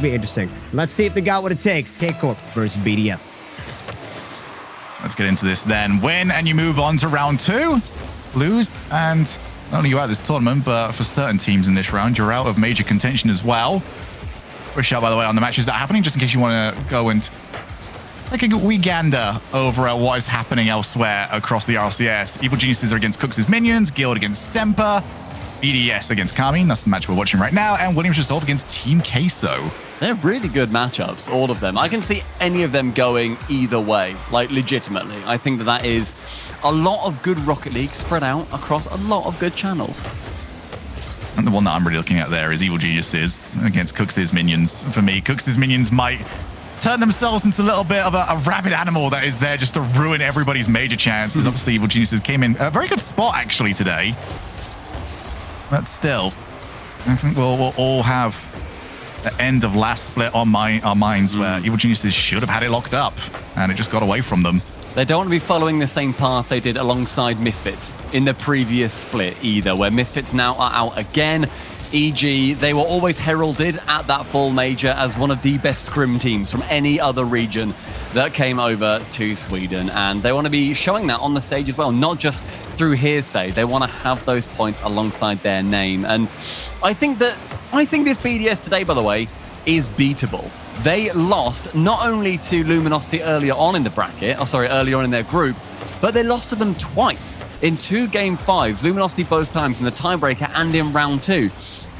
Be interesting. Let's see if they got what it takes. KCorp versus BDS. So let's get into this then. Win and you move on to round 2. Lose and not only you out of this tournament, but for certain teams in this round, you're out of major contention as well. Quick shout, by the way, on the matches that are happening, just in case you want to go and take a wee gander over at what is happening elsewhere across the RLCS. Evil Geniuses are against Cooks' Minions, Guild against Semper, BDS against Karmine, that's the match we're watching right now, and Williams Resolve against Team Queso. They're really good matchups, all of them. I can see any of them going either way, like legitimately. I think that is a lot of good Rocket League spread out across a lot of good channels. And the one that I'm really looking at there is Evil Geniuses against Cooks' Minions. For me, Cooks' Minions might turn themselves into a little bit of a rabid animal that is there just to ruin everybody's major chances. Obviously, Evil Geniuses came in a very good spot actually today. But still, I think we'll all have the end of last split on our minds where Evil Geniuses should have had it locked up and it just got away from them. They don't want to be following the same path they did alongside Misfits in the previous split either, where Misfits now are out again. E.g., they were always heralded at that full major as one of the best scrim teams from any other region that came over to Sweden. And they want to be showing that on the stage as well, not just through hearsay. They want to have those points alongside their name. And I think this BDS today, by the way, is beatable. They lost not only to Luminosity earlier on in the bracket, earlier on in their group, but they lost to them twice in 2 Game 5s, Luminosity both times in the tiebreaker and in round 2.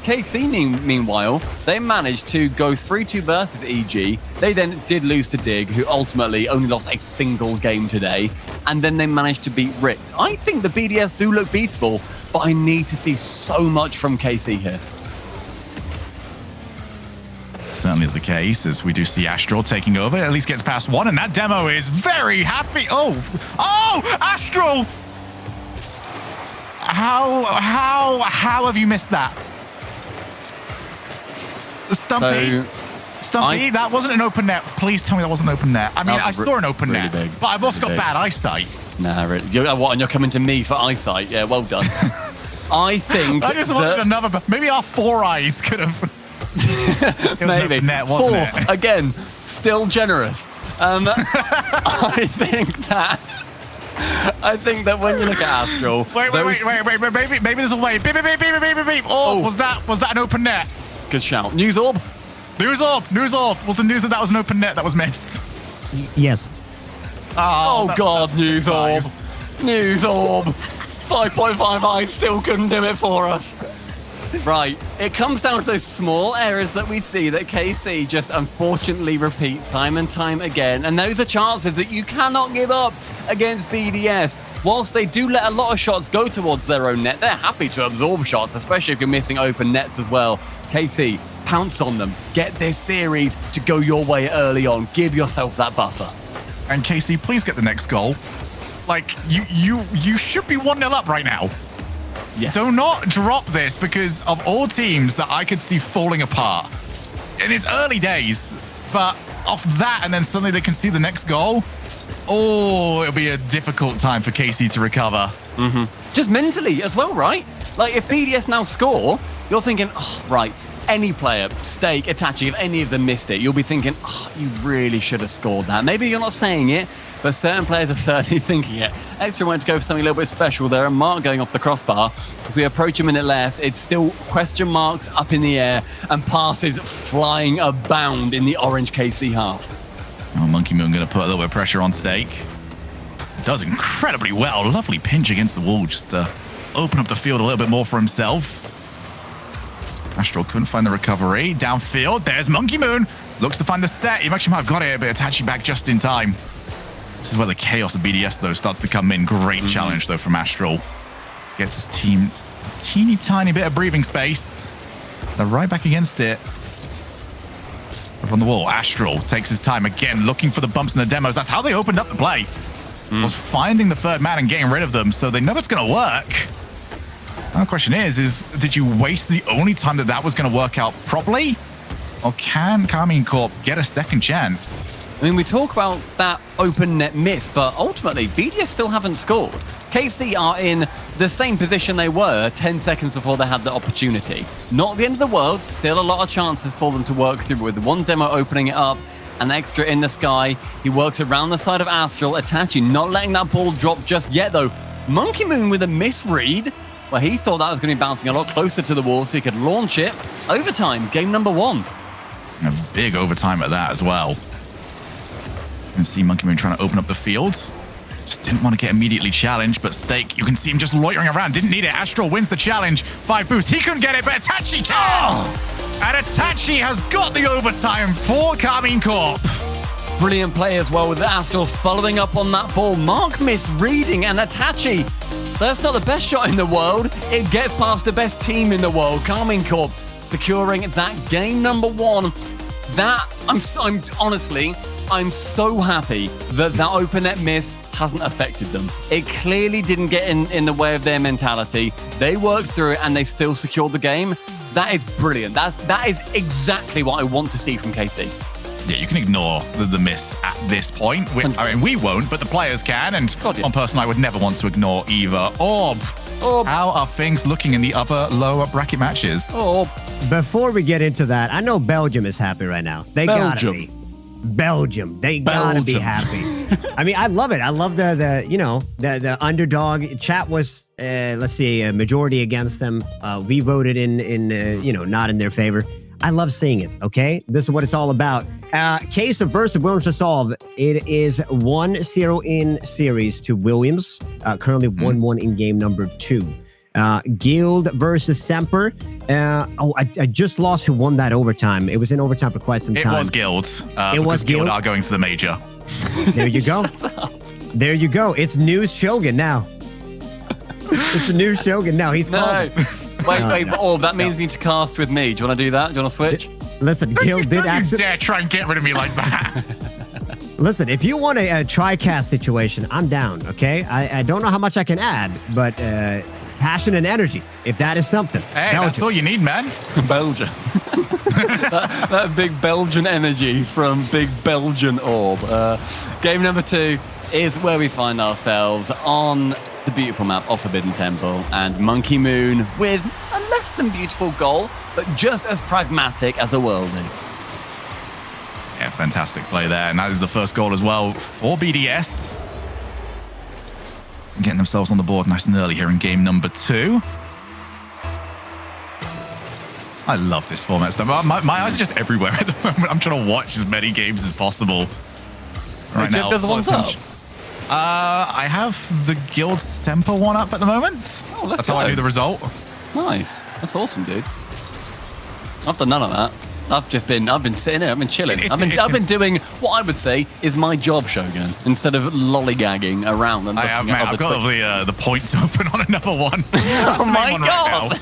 KC, meanwhile, they managed to go 3-2 versus EG. They then did lose to Dig, who ultimately only lost a single game today, and then they managed to beat Ritz. I think the BDS do look beatable, but I need to see so much from KC here. Certainly is the case, as we do see Astral taking over. At least gets past 1, and that demo is very happy. Oh, Astral! How have you missed that? Stumpy, that wasn't an open net. Please tell me that wasn't an open net. I mean, I saw an open net, but I've also got bad eyesight. Nah, really. And you're coming to me for eyesight? Yeah, well done. I think I just wanted another. Maybe our 4 eyes could have. Maybe net, 4 again, still generous. I think that when you look at Astral, wait, maybe there's a way. Beep. Oh, was that an open net? Good shout. News orb. Was the news that was an open net that was missed? Yes. Oh God, News orb. News orb. 5.5 eyes still couldn't do it for us. Right, it comes down to those small errors that we see that KC just unfortunately repeat time and time again, and those are chances that you cannot give up against BDS. Whilst they do let a lot of shots go towards their own net, they're happy to absorb shots, especially if you're missing open nets as well. KC, pounce on them. Get this series to go your way early on. Give yourself that buffer. And KC, please get the next goal. Like, you should be 1-0 up right now. Yeah. Do not drop this, because of all teams that I could see falling apart. And it's early days, but off that and then suddenly they can see the next goal. Oh, it'll be a difficult time for KC to recover. Just mentally as well, right? Like, if BDS now score, you're thinking, oh, right, any player, Stake, Itachi, if any of them missed it, you'll be thinking, oh, you really should have scored that. Maybe you're not saying it, but certain players are certainly thinking it. Extra went to go for something a little bit special there, and Mark going off the crossbar. As we approach a minute left, it's still question marks up in the air and passes flying abound in the orange KC half. Oh, Monkey Moon going to put a little bit of pressure on Stake. Does incredibly well. Lovely pinch against the wall, just to open up the field a little bit more for himself. Astral couldn't find the recovery. Downfield, there's Monkey Moon. Looks to find the set. He actually might have got it, but Itachi back just in time. This is where the chaos of BDS, though, starts to come in. Great challenge, though, from Astral. Gets his team a teeny tiny bit of breathing space. They're right back against it. Over on the wall, Astral takes his time again, looking for the bumps in the demos. That's how they opened up the play. Was finding the third man and getting rid of them, so they know it's going to work. Now the question is did you waste the only time that was going to work out properly? Or can Karmine Corp get a second chance? I mean, we talk about that open net miss, but ultimately, BDS still haven't scored. KC are in the same position they were 10 seconds before they had the opportunity. Not the end of the world, still a lot of chances for them to work through, with one demo opening it up, an extra in the sky. He works around the side of Astral. Itachi not letting that ball drop just yet, though. Monkey Moon with a misread, where he thought that was going to be bouncing a lot closer to the wall so he could launch it. Overtime, game number 1. A big overtime at that as well. You can see Monkey Moon trying to open up the field. Just didn't want to get immediately challenged, but Stake, you can see him just loitering around. Didn't need it. Astral wins the challenge. 5 boosts. He couldn't get it, but Itachi can! Oh! And Itachi has got the overtime for Karmine Corp. Brilliant play as well, with Astral following up on that ball. Mark misreading, and Itachi, that's not the best shot in the world. It gets past the best team in the world. Karmine Corp securing that game number 1. That, I'm so happy that that open net miss hasn't affected them. It clearly didn't get in the way of their mentality. They worked through it and they still secured the game. That is brilliant. That is exactly what I want to see from KC. Yeah, you can ignore the miss at this point. We won't, but the players can. And one person I would never want to ignore either. Orb. How are things looking in the other lower bracket matches? Before we get into that, I know Belgium is happy right now. They gotta be. Belgium. They gotta be happy. I mean, I love it. I love the underdog. Chat was, let's see, a majority against them. We voted in not in their favor. I love seeing it, okay? This is what it's all about. KCorp versus Williams to solve. It is 1-0 in series to Williams. Currently 1-1 in game number 2. Guild versus Semper. I just lost who won that overtime. It was in overtime for quite some time. It was Guild. It was Guild are going to the major. There you go. There you go. It's News Shogun now. It's a new Shogun now. He's called. Wait. That means you need to cast with me. Do you want to do that? Do you want to switch? Listen, Guild did actually... Don't you dare try and get rid of me like that. Listen, if you want a tri-cast situation, I'm down, okay? I don't know how much I can add, but passion and energy, if that is something. Hey, that's all you need, man. Belgium. that big Belgian energy from Big Belgian Orb. Game number 2 is where we find ourselves on the beautiful map of Forbidden Temple, and Monkey Moon with a less than beautiful goal, but just as pragmatic as a worldie. Yeah, fantastic play there, and that is the first goal as well for BDS. Getting themselves on the board nice and early here in game number 2. I love this format stuff. My eyes are just everywhere at the moment. I'm trying to watch as many games as possible right now. Do you have the ones up? I have the Guild Semper one up at the moment. Oh, that's how I knew the result. Nice. That's awesome, dude. I've done none of that. I've been sitting here, I've been chilling. I've been doing what I would say is my job, Shogun, instead of lollygagging around and looking at other I've got the points open on another one. Oh my god!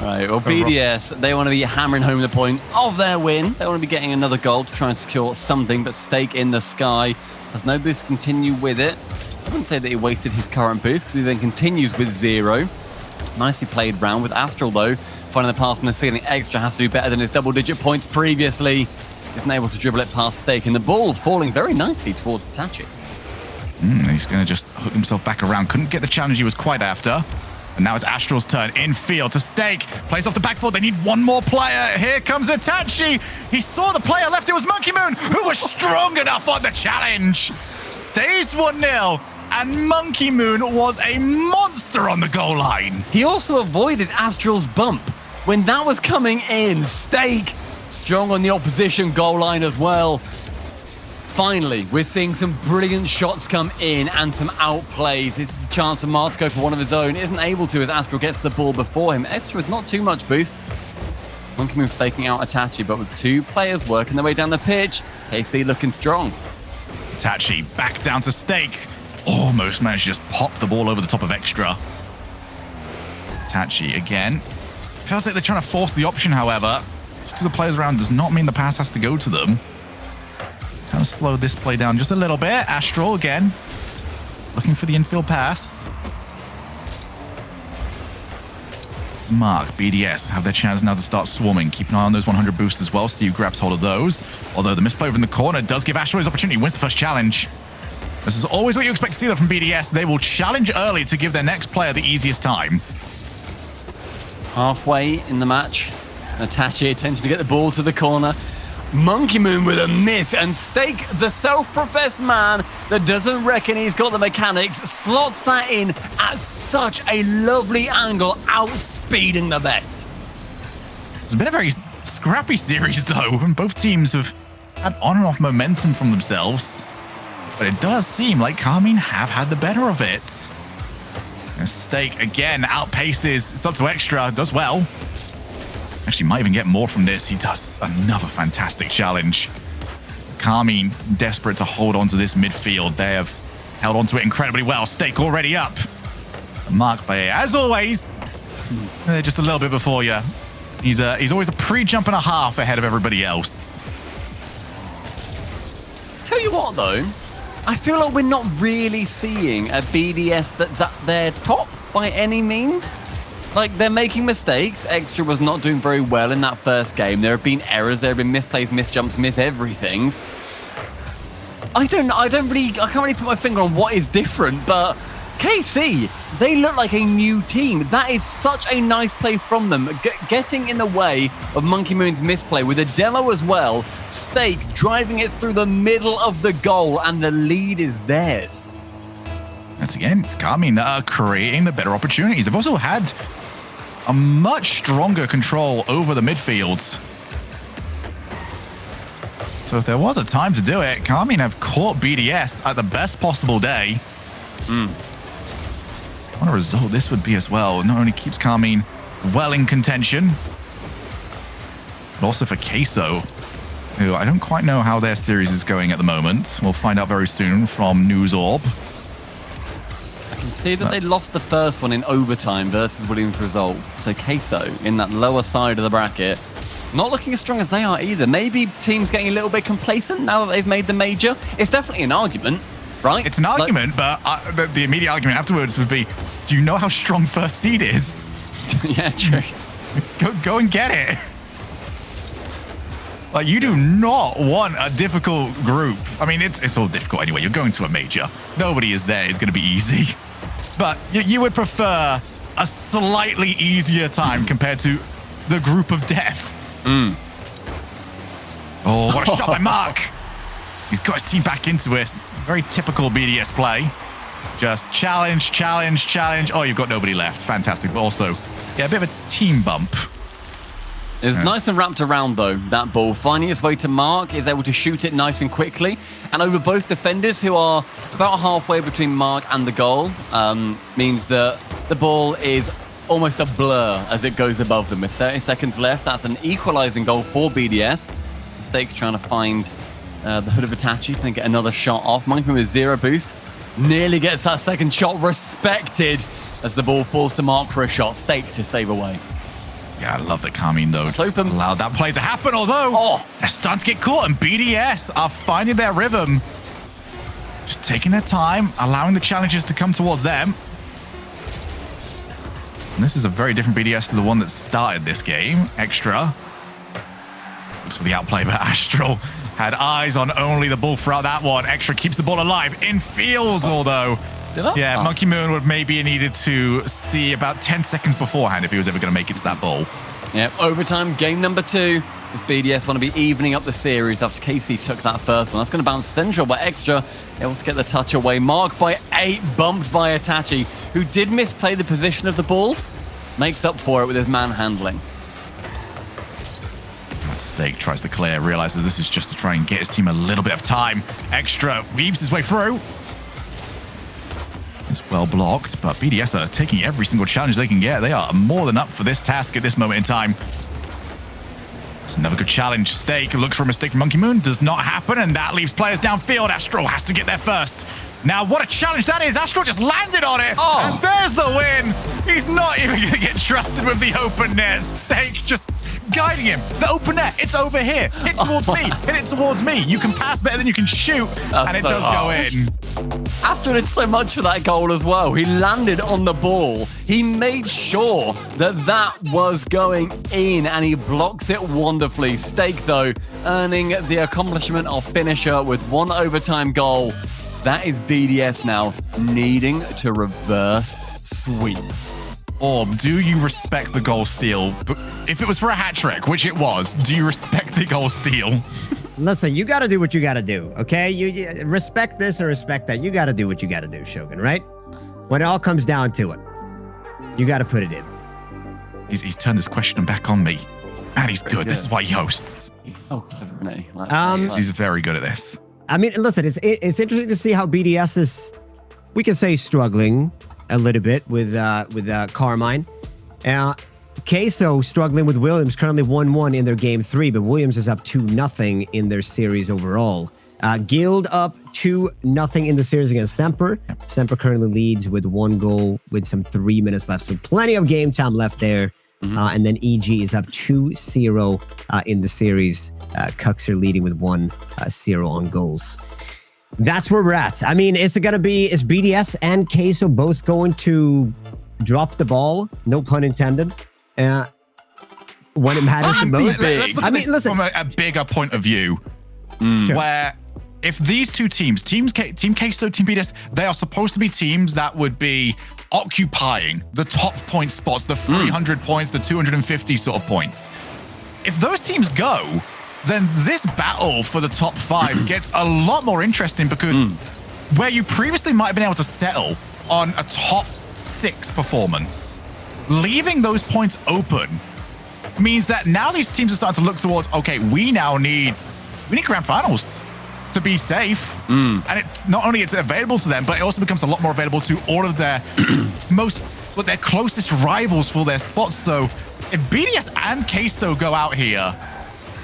Right, well, BDS, they want to be hammering home the point of their win. They want to be getting another goal to try and secure something, but Stake in the sky has no boost to continue with it. I wouldn't say that he wasted his current boost, because he then continues with 0. Nicely played round with Astral, though. Finding the pass on the ceiling extra has to be better than his double-digit points previously. Isn't able to dribble it past Stake, and the ball falling very nicely towards Tachi. He's going to just hook himself back around. Couldn't get the challenge he was quite after. And now it's Astral's turn. Infield to Stake. Plays off the backboard. They need one more player. Here comes Itachi. He saw the player left. It was Monkey Moon, who was strong enough on the challenge. Stays 1-0. And Monkey Moon was a monster on the goal line. He also avoided Astral's bump. When that was coming in, Stake strong on the opposition goal line as well. Finally, we're seeing some brilliant shots come in and some outplays. This is a chance for Mar to go for one of his own. Isn't able to as Astral gets the ball before him. Extra with not too much boost. Monkey Moon faking out Itachi, but with 2 players working their way down the pitch. KC looking strong. Itachi back down to Stake. Almost managed to just pop the ball over the top of Extra. Itachi again. Feels like they're trying to force the option, however. Just because the players around does not mean the pass has to go to them. Kind of slow this play down just a little bit. Astral again, looking for the infield pass. Mark, BDS have their chance now to start swarming. Keep an eye on those 100 boosts as well. Steve grabs hold of those. Although the misplay over in the corner does give Astral his opportunity. Wins the first challenge. This is always what you expect to see from BDS. They will challenge early to give their next player the easiest time. Halfway in the match, Itachi attempts to get the ball to the corner. Monkey Moon with a miss, and Stake, the self-professed man that doesn't reckon he's got the mechanics, slots that in at such a lovely angle, outspeeding the best. It's been a very scrappy series, though, and both teams have had on and off momentum from themselves. But it does seem like Karmine have had the better of it. And Stake, again, outpaces. It's up to Extra, does well. Actually, might even get more from this. He does another fantastic challenge. Karmine, desperate to hold on to this midfield. They have held on to it incredibly well. Stake already up. Mark Bay, as always, just a little bit before you. He's always a pre-jump and a half ahead of everybody else. Tell you what, though, I feel like we're not really seeing a BDS that's at their top by any means. Like, they're making mistakes. Extra was not doing very well in that first game. There have been errors, there have been misplays, misjumps, miss-everythings. I can't really put my finger on what is different, but KC, they look like a new team. That is such a nice play from them. Getting in the way of Monkey Moon's misplay with a demo as well. Stake driving it through the middle of the goal, and the lead is theirs. That's again, it's Karmine that are creating the better opportunities. They've also had a much stronger control over the midfield. So if there was a time to do it, Karmine have caught BDS at the best possible day. What a result this would be as well. Not only keeps Karmine well in contention, but also for Queso, who I don't quite know how their series is going at the moment. We'll find out very soon from News Orb. I can see that they lost the first one in overtime versus Williams Resolve. So Queso in that lower side of the bracket, not looking as strong as they are either. Maybe teams getting a little bit complacent now that they've made the major. It's definitely an argument, right? It's an argument, but the immediate argument afterwards would be, do you know how strong first seed is? Yeah, true. Go and get it. Like, you do not want a difficult group. I mean, it's all difficult anyway. You're going to a major. Nobody is there. It's going to be easy. But you would prefer a slightly easier time compared to the group of death. Oh, what a shot by Mark. He's got his team back into it. Very typical BDS play. Just challenge, challenge, challenge. Oh, you've got nobody left. Fantastic. But also, yeah, a bit of a team bump. It's nice and wrapped around, though, that ball. Finding its way to Mark, is able to shoot it nice and quickly. And over both defenders, who are about halfway between Mark and the goal, means that the ball is almost a blur as it goes above them. With 30 seconds left, that's an equalizing goal for BDS. Stake trying to find the hood of Itachi, then get another shot off. Monkey with 0 boost. Nearly gets that second shot respected as the ball falls to Mark for a shot. Stake to save away. Yeah, I love that Karmine, though, allowed that play to happen, although they're starting to get caught, and BDS are finding their rhythm. Just taking their time, allowing the challenges to come towards them. And this is a very different BDS to the one that started this game. Extra. Looks for the outplay, but Astral had eyes on only the ball throughout that one. Extra keeps the ball alive in field, although... Still up? Yeah, Monkey Moon would maybe needed to see about 10 seconds beforehand if he was ever going to make it to that ball. Yep, overtime, game number 2. As BDS want to be evening up the series after KC took that first one. That's going to bounce central, but Extra able to get the touch away. Mark by 8, bumped by Itachi, who did misplay the position of the ball. Makes up for it with his manhandling. Stake tries to clear, realizes this is just to try and get his team a little bit of time. Extra weaves his way through. It's well blocked, but BDS are taking every single challenge they can get. They are more than up for this task at this moment in time. It's another good challenge. Stake looks for a mistake from Monkey Moon. Does not happen, and that leaves players downfield. Astro has to get there first. Now, what a challenge that is. Astro just landed on it, and there's the win. He's not even going to get trusted with the open net. Stake just guiding him. The open net, it's over here. Hit towards me. Hit it towards me. You can pass better than you can shoot, and it does go in. Astro did so much for that goal as well. He landed on the ball. He made sure that that was going in, and he blocks it wonderfully. Stake, though, earning the accomplishment of finisher with 1 overtime goal. That is BDS now needing to reverse sweep. Orb, do you respect the goal steal? If it was for a hat trick, which it was, do you respect the goal steal? Listen, you got to do what you got to do, okay? You respect this or respect that. You got to do what you got to do, Shogun, right? When it all comes down to it, you got to put it in. He's turned this question back on me. And he's good. This is why he hosts. Oh, Renee. He's very good at this. I mean, listen, it's interesting to see how BDS is, we can say, struggling a little bit with Karmine. Queso struggling with Williams, currently 1-1 in their game 3, but Williams is up 2-0 in their series overall. Guild up 2-0 in the series against Semper. Semper currently leads with 1 goal with some 3 minutes left, so plenty of game time left there. And then EG is up 2-0 in the series. Cuxer leading with 1-0 on goals. That's where we're at. I mean, is BDS and Queso both going to drop the ball? No pun intended. When it matters the most. I mean, listen, from a bigger point of view, where if these two teams, Team Queso, Team BDS, they are supposed to be teams that would be occupying the top point spots, the 300 points, the 250 sort of points. If those teams go, then this battle for the top 5 gets a lot more interesting, because where you previously might have been able to settle on a top 6 performance, leaving those points open means that now these teams are starting to look towards, okay, we need grand finals to be safe. And it not only is it available to them, but it also becomes a lot more available to all of their their closest rivals for their spots. So if BDS and Queso go out here,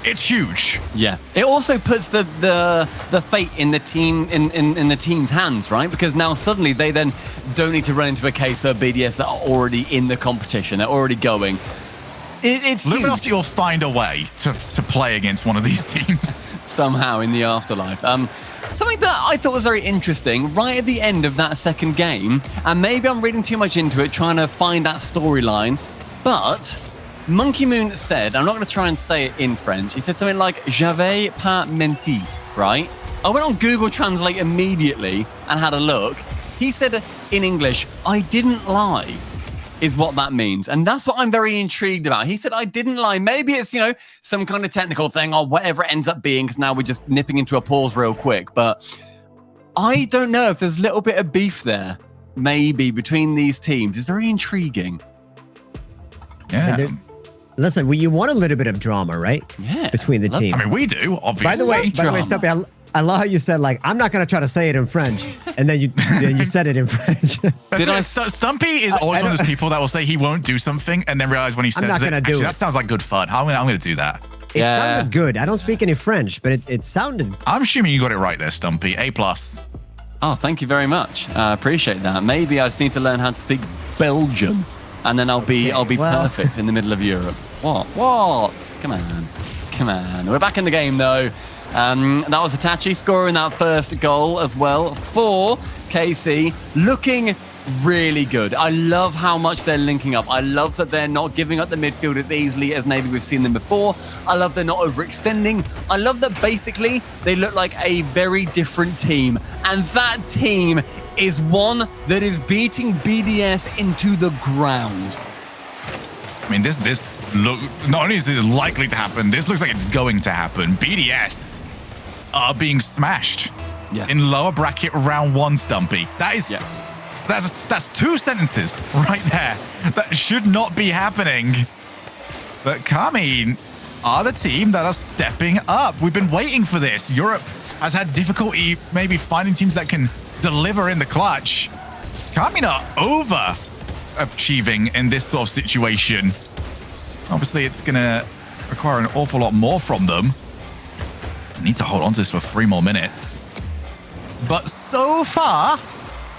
it's huge. Yeah. It also puts the fate in the team in the team's hands, right? Because now suddenly they then don't need to run into a Queso or BDS that are already in the competition. They're already going. It's huge. Luminosity will find a way to play against one of these teams. Somehow in the afterlife. Something that I thought was very interesting right at the end of that second game, and maybe I'm reading too much into it, trying to find that storyline, but Monkey Moon said, I'm not going to try and say it in French, he said something like, j'avais pas menti, right? I went on Google Translate immediately and had a look. He said in English, I didn't lie, is what that means. And that's what I'm very intrigued about. He said, I didn't lie. Maybe it's, some kind of technical thing or whatever it ends up being, because now we're just nipping into a pause real quick. But I don't know if there's a little bit of beef there, maybe, between these teams. It's very intriguing. Yeah. Listen, you want a little bit of drama, right? Yeah. Between the teams. I mean, we do, obviously. By the way, Stumpy, I love how you said, I'm not going to try to say it in French. And then you said it in French. Stumpy is always one of those people that will say he won't do something and then realize when he says that sounds like good fun. I'm going to do that. It sounded good. I don't speak any French, but it sounded... I'm assuming you got it right there, Stumpy. A+. Oh, thank you very much. I appreciate that. Maybe I just need to learn how to speak Belgium, and then I'll be perfect in the middle of Europe. What? Come on. We're back in the game, though. That was Itachi scoring that first goal as well for KC. Looking really good. I love how much they're linking up. I love that they're not giving up the midfield as easily as maybe we've seen them before. I love they're not overextending. I love that basically they look like a very different team. And that team is one that is beating BDS into the ground. I mean, this look, not only is this likely to happen, this looks like it's going to happen. BDS are being smashed in lower bracket round 1, Stumpy. That's 2 sentences right there that should not be happening. But Karmine are the team that are stepping up. We've been waiting for this. Europe has had difficulty maybe finding teams that can deliver in the clutch. Karmine are overachieving in this sort of situation. Obviously, it's going to require an awful lot more from them. They need to hold on to this for 3 more minutes. But so far,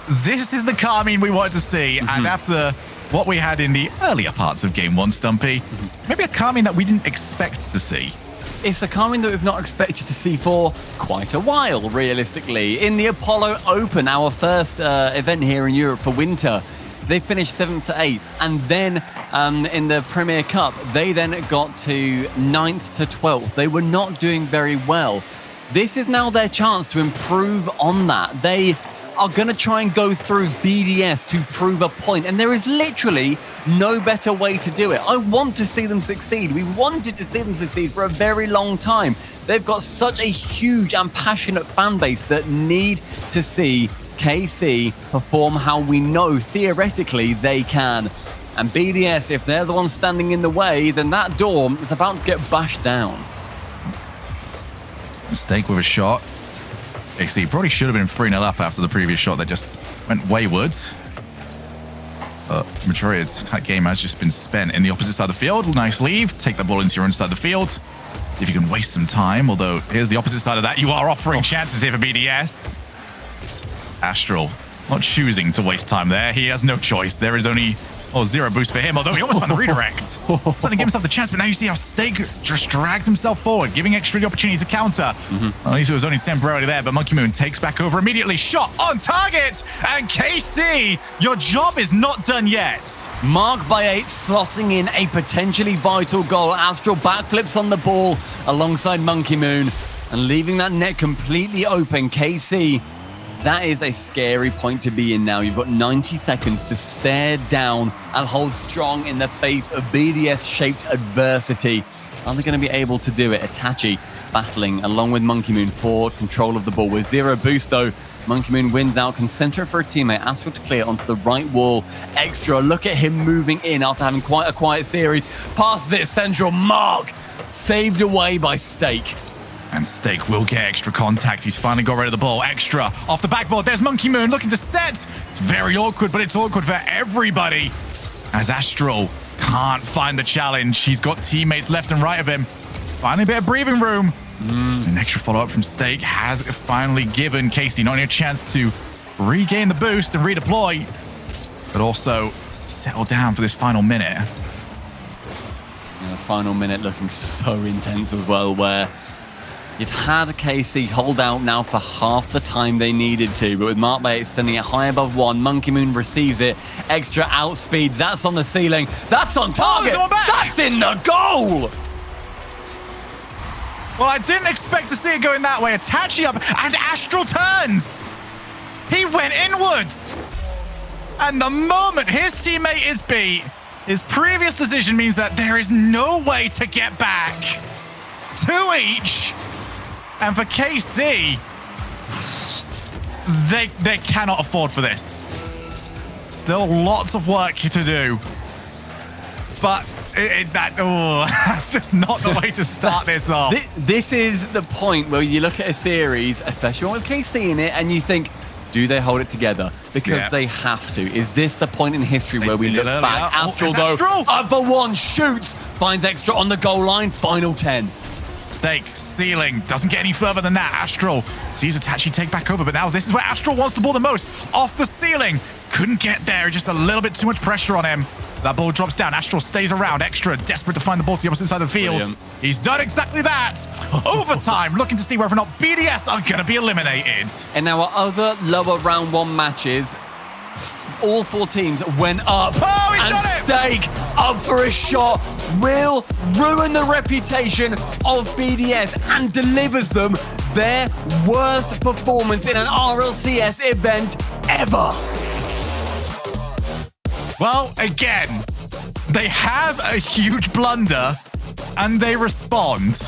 this is the Karmine we wanted to see. And after what we had in the earlier parts of Game 1, Stumpy, maybe a Karmine that we didn't expect to see. It's a Karmine that we've not expected to see for quite a while, realistically. In the Apollo Open, our first event here in Europe for winter, they finished 7th to 8th. And then in the Premier Cup, they then got to 9th to 12th. They were not doing very well. This is now their chance to improve on that. They are going to try and go through BDS to prove a point, and there is literally no better way to do it. I want to see them succeed. We've wanted to see them succeed for a very long time. They've got such a huge and passionate fan base that need to see KC perform how we know theoretically they can. And BDS, if they're the ones standing in the way, then that door is about to get bashed down. Mistake with a shot. KC probably should have been 3-0 up after the previous shot that just went wayward. But majority of that game has just been spent in the opposite side of the field. Nice leave. Take the ball into your own side of the field. See if you can waste some time. Although, here's the opposite side of that. You are offering chances here for BDS. Astral not choosing to waste time there. He has no choice. There is only... zero boost for him, although he almost found the redirect. Suddenly gave himself the chance, but now you see how Steak just dragged himself forward, giving Extra the opportunity to counter. At least it was only temporarily there, but Monkey Moon takes back over immediately. Shot on target! And KC, your job is not done yet. Mark by 8 slotting in a potentially vital goal. Astral backflips on the ball alongside Monkey Moon and leaving that net completely open. KC, that is a scary point to be in now. You've got 90 seconds to stare down and hold strong in the face of BDS-shaped adversity. Are they going to be able to do it? Itachi battling along with Monkey Moon for control of the ball. With zero boost, though, Monkey Moon wins out, can center it for a teammate. Astral to clear onto the right wall. Extra, look at him moving in after having quite a quiet series. Passes it central. Mark saved away by Steak. And Steak will get Extra contact. He's finally got rid of the ball. Extra off the backboard. There's Monkey Moon looking to set. It's very awkward, but it's awkward for everybody. As Astral can't find the challenge. He's got teammates left and right of him. Finally a bit of breathing room. An Extra follow-up from Steak has finally given KC not only a chance to regain the boost and redeploy, but also settle down for this final minute. And the final minute looking so intense as well, where you've had KC hold out now for half the time they needed to, but with Mark by 8 sending it high above 1, Monkey Moon receives it. Extra outspeeds. That's on the ceiling. That's on target. That's in the goal. Well, I didn't expect to see it going that way. Itachi up, and Astral turns. He went inwards. And the moment his teammate is beat, his previous decision means that there is no way to get back. 2 each. And for KC, they cannot afford for this. Still lots of work to do. But that's just not the way to start this off. This is the point where you look at a series, especially one with KC in it, and you think, do they hold it together? Because they have to. Is this the point in history where we look back? Astral, though, other one shoots, finds Extra on the goal line, final 10. Steak, ceiling, doesn't get any further than that. Astral sees Itachi take back over, but now this is where Astral wants the ball the most. Off the ceiling, couldn't get there, just a little bit too much pressure on him. That ball drops down, Astral stays around. Extra desperate to find the ball to the opposite side of the field. Brilliant. He's done exactly that. Overtime, looking to see whether or not BDS are going to be eliminated. In our other lower round 1 matches, all 4 teams went up, and Steak up for a shot will ruin the reputation of BDS and delivers them their worst performance in an RLCS event ever. Well, again, they have a huge blunder and they respond.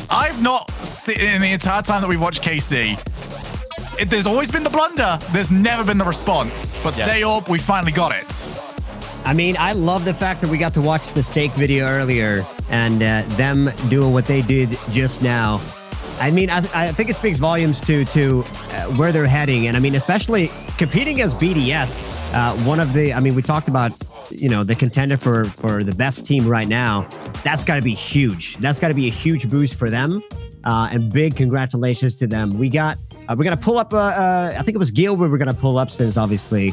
I've not seen in the entire time that we've watched KC. There's always been the blunder. There's never been the response. But today, we finally got it. I mean, I love the fact that we got to watch the Steak video earlier and them doing what they did just now. I mean, I think it speaks volumes to where they're heading. And I mean, especially competing as BDS, we talked about, the contender for the best team right now. That's got to be huge. That's got to be a huge boost for them. And big congratulations to them. We're going to pull up, I think it was Gil we were going to pull up since obviously